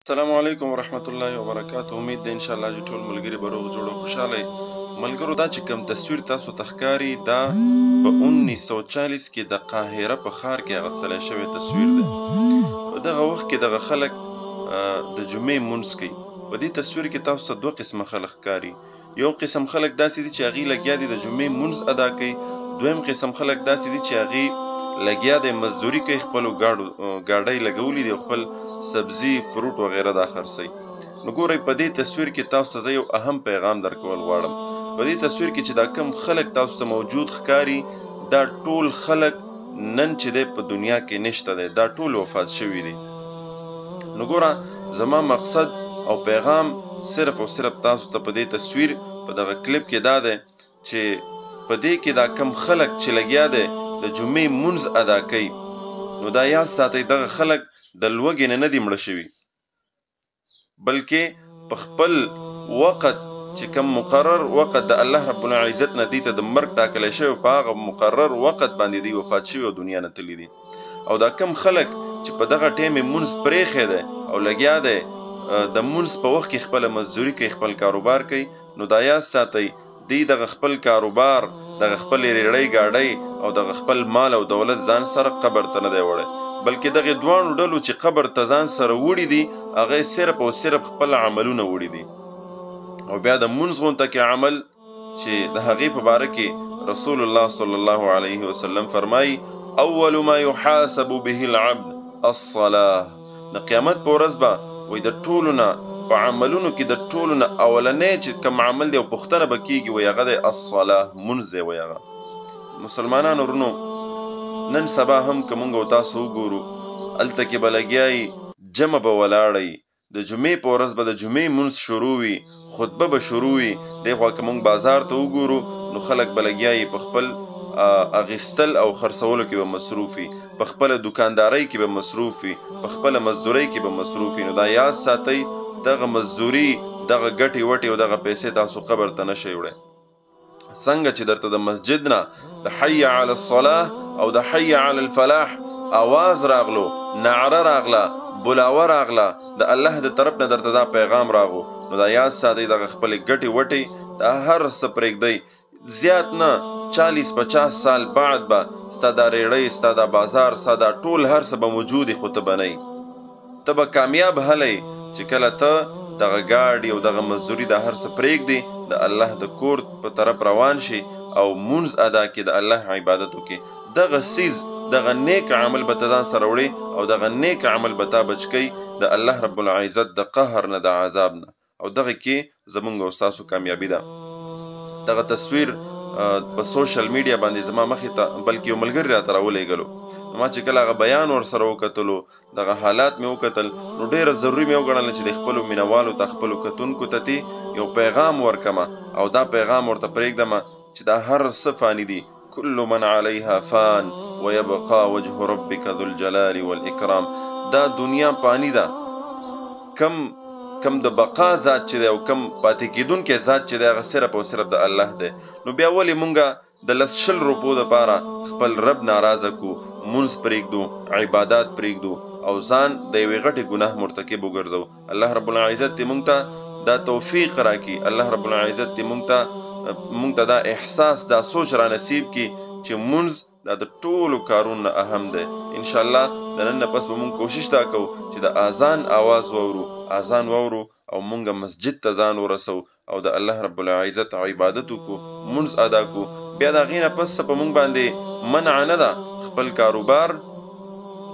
السلام علیکم ورحمت الله وبرکاته. امید ده انشاءالله چې ټول ملګري به روغ جوړ او خوشحاله وي. ملګرو، دا چې کوم تصویر تاسو ته ښکاري دا په 1940 کې د قاهره په ښار کې اخیستلی شوی تصویر دی. په دغه وخت کې دغه خلک د جمعې لمونځ کوي. په دې تصویر کې تاسو ته دوه قسمه خلک ښکاري. یو قسم خلک داسې دي چې هغوی لګیا دي د جمعې لمونځ ادا کوي. دویم قسم خلک داسې دي چې هغوی لګیا دی مزدوري کوي، خپلو ګاډۍ لګولي دي او خپل سبزي فروټ وغیره دا خرڅوي. نو ګورئ، په دې تصویر کې تاسو ته زه یو اهم پیغام درکول غواړم. په دې تصویر کې چې دا کم خلک تاسو ته موجود ښکاري، دا ټول خلک نن چې دی په دنیا کې نشته دی، دا ټول وفات شوي دي. نو ګوره، زما مقصد او پیغام صرف او صرف تاسو ته په دې تصویر په دغه کلیپ کې دا دی چې په دې کې دا کم خلک چې لګیا دی د جمعې لمونځ ادا کوي، نو دا یاد ساتئ دغه خلک د لوږې نه دي مړه شوي، بلکې په خپل وخت چې کوم مقرر وخت د الله رب العزت نه دوی ته د مرګ ټاکلی شوی، په هغه مقرر وخت باندې دوی وفات شوي او دنیا نه تللي دي. او دا کم خلک چې په دغه ټیم یې لمونځ پرېښی دی او لګیا دی د لمونځ په وخت کې خپله مزدوري کوي، خپل کاروبار کوي، نو دا یاد ساتئ دوی دغه خپل کاروبار، دغه خپل ریړۍ ګاډۍ او دغه خپل مال او دولت ځان سره قبر ته نه دی وړی، بلکې دغې دواړو ډلو چې قبر ته ځان سره وړي دي، هغه صرف او صرف خپل عملونه وړي دي. او بیا د لمونځ غونته کې عمل چې د هغې په باره کې رسول الله صلی الله علیه وسلم فرمایي: اول ما یحاسب به العبد الصلاة. د قیامت په ورځ به وایي د ټولو نه په عملونو کې د ټولو نه اولنی چې کوم عمل دی او پوښتنه به کېږي، وایي هغه دی الصلاة، لمونځ دی. وایي هغه مسلمانانو ورونو، نن سبا هم که موږ او تاسو وګورو، هلته کې به لګیا یي، جمع به ولاړه یي، د جمعې په ورځ به د جمعې لمونځ شروع وي، خطبه به شروع وي. دې خوا که موږ بازار ته وګورو نو خلک به لګیا یي په خپل اخیستل او خرڅولو کې به مصروف وي، په خپله دوکاندارۍ کې به مصروف وي، په خپله مزدورۍ کې به مصروف وي. نو دا یاد ساتئ دغه مزدوري، دغه ګټې وټې او دغه پیسې تاسو قبر ته نه شئ وړی. څنګه چې درته د مسجد نه د حي علی الصلاة او د حي علی الفلاح آواز راغلو، نعره راغله، بلاوه راغله، د الله د طرف نه درته دا پیغام راغو، نو دا یاد ساتئ دغه خپلې ګټې وټې دا هر څه پرېږدئ. زیات نه 40-50 سال بعد به ستا دا ریړۍ، ستا دا بازار، ستا دا ټول هر څه به موجود وي، خو ته به نه یې. ته به کامیاب هلی چې کله ته دغه ګاډي او دغه مزدوري دا هر څه پرېږدي، د الله د کور په طرف روان شي او لمونځ ادا کړي، د الله عبادت وکړي. دغه څیز، دغه نیک عمل به ته ځان سره وړي او دغه نیک عمل به تا بچ کوي د الله رب العزت د قهر نه، د عذاب نه. او دغه کې زمونږ او ستاسو کامیابي ده. دغه تصویر په سوشل میډیا باندې زما مخې ته بلکې یو ملګري راته راولېږلو، ما چې کله هغه بیان ورسره وکتلو، دغه حالات مې وکتل، نو ډېره ضروري مې وګڼله چې د خپلو مینوالو ته، خپلو کتونکو ته یو پیغام ورکمه او دا پیغام ورته پرېږدمه چې دا هر څه فاني دي. کل من علیها فان ویبقا وجه ربک ذو الجلال والاکرام. دا دنیا پانی ده، کم د بقا ذات چې دی او کم پاتې کېدونکی ذات چې دی، هغه صرف او صرف د الله دی. نو بیا ولې مونږه د 100 روپو دپاره خپل رب ناراضه کو، لمونځ پرېږدو، عبادات پرېږدو او ځان د یوې غټې ګناه مرتکب وګرځو؟ الله رب العزت دې مونږ ته دا توفیق راکړي، الله رب العزت دې مونږ ته دا احساس، دا سوچ را نصیب کړي چې لمونځ دا د ټولو کارونو نه اهم دی. انشاءالله د نن نه پس به مونږ کوشش دا کوو چې د اذان آواز واورو، اذان واورو او مونږ مسجد ته ځان ورسو او د الله رب العزت عبادت وکړو، لمونځ ادا کړو. بیا د هغې نه پس په مونږ باندې منع نه ده، خپل کاروبار،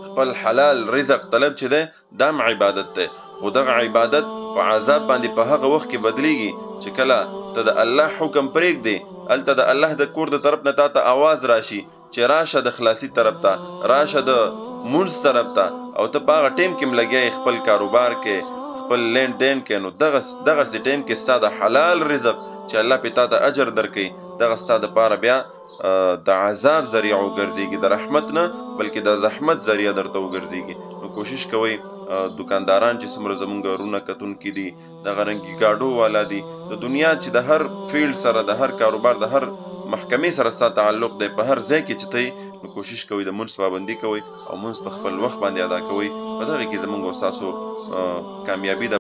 خپل حلال رزق طلب چې دی دا هم عبادت دی، خو دغه عبادت په عذاب باندې په هغه وخت کې بدلیږي چې کله ته د الله حکم پرېږدې، هلته د الله د کور د طرف نه تا ته آواز راشي چې راشه د خلاصي طرف ته، راشه د لمونځ طرف ته، او ته په هغه ټیم کې هم لګیا یې خپل کاروبار کې، خپل لین دین کې، نو دغسې ټیم کې ستا د حلال رزق چې الله پې تا ته اجر درکوي، دغه ستا دپاره بیا د عذاب ذریعه وګرځېږي، د رحمت نه بلکې د زحمت ذریعه درته وګرځېږي. نو کوشش کوئ دوکانداران چې څومره زمونږ ورونه کتونکي دي، دغه رنګي ګاډو والا دي، د دنیا چې د هر فیلډ سره، د هر کاروبار، د هر محکمې سره ستا تعلق دی په هر ځای کې چې ته نو کوشش کوئ د مونځ پابندي کوئ او مونځ په خپل وخت باندې ادا کوئ په دغې کې زموږ او ستاسو کامیابي ده